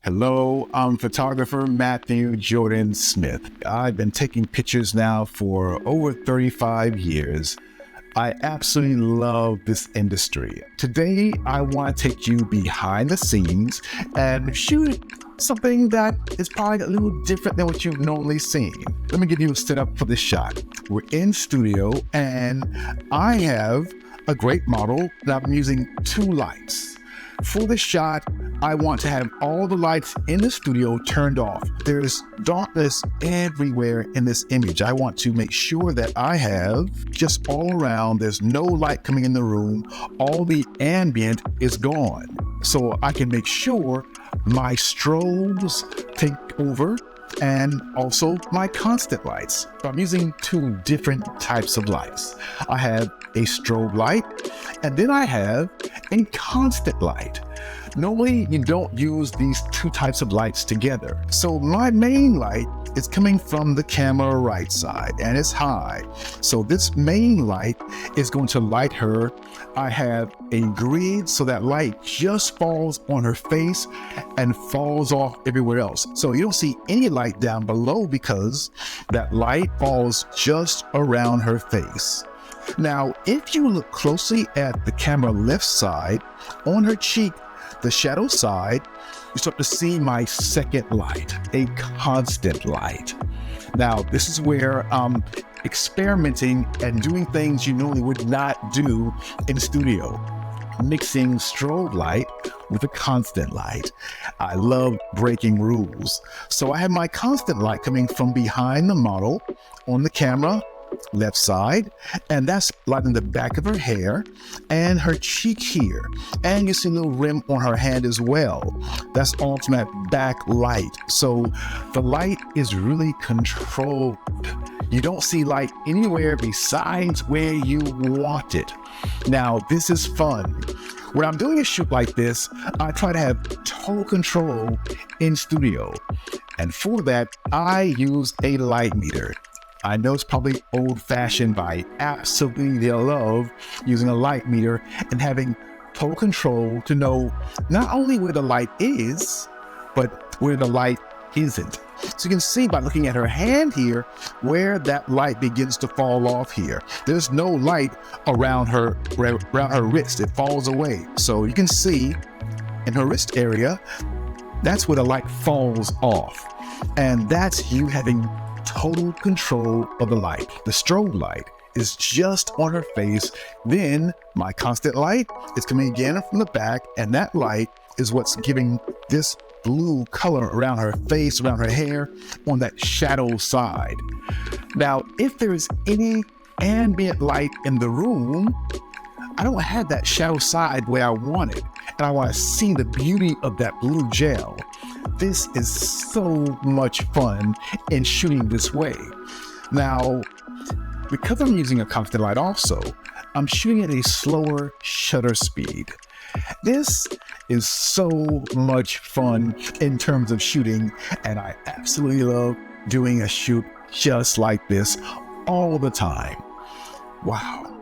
Hello, I'm photographer Matthew Jordan Smith. I've been taking pictures now for over 35 years. I absolutely love this industry. Today, I want to take you behind the scenes and shoot something that is probably a little different than what you've normally seen. Let me give you a setup for this shot. We're in studio and I have a great model that I'm using two lights. For this shot, I want to have all the lights in the studio turned off. There's darkness everywhere in this image. I want to make sure that I have just all around, there's no light coming in the room, all the ambient is gone. So I can make sure my strobes take over and also my constant lights. So I'm using two different types of lights. I have a strobe light and then I have a constant light. Normally, you don't use these two types of lights together. So my main light is coming from the camera right side and it's high. So this main light is going to light her. I have a grid so that light just falls on her face and falls off everywhere else. So you don't see any light down below because that light falls just around her face. Now, if you look closely at the camera left side, on her cheek, the shadow side, you start to see my second light, a constant light. Now, this is where I'm experimenting and doing things you normally would not do in studio. Mixing strobe light with a constant light. I love breaking rules. So I have my constant light coming from behind the model on the camera left side, and that's lighting the back of her hair and her cheek here, and you see a little rim on her hand as well. That's all from that back light. So the light is really controlled. You don't see light anywhere besides where you want it. Now, this is fun. When I'm doing a shoot like this, I try to have total control in studio, and for that I use a light meter. I know it's probably old-fashioned, but I absolutely love using a light meter and having total control to know not only where the light is, but where the light isn't. So you can see by looking at her hand here, where that light begins to fall off here. There's no light around her wrist. It falls away. So you can see in her wrist area, that's where the light falls off. And that's you having total control of the light. The strobe light is just on her face. Then my constant light is coming again from the back, and that light is what's giving this blue color around her face, around her hair, on that shadow side. Now, if there is any ambient light in the room, I don't have that shadow side where I want it, and I want to see the beauty of that blue gel. This is so much fun in shooting this way. Now, because I'm using a constant light also, I'm shooting at a slower shutter speed. This is so much fun in terms of shooting, and I absolutely love doing a shoot just like this all the time. Wow.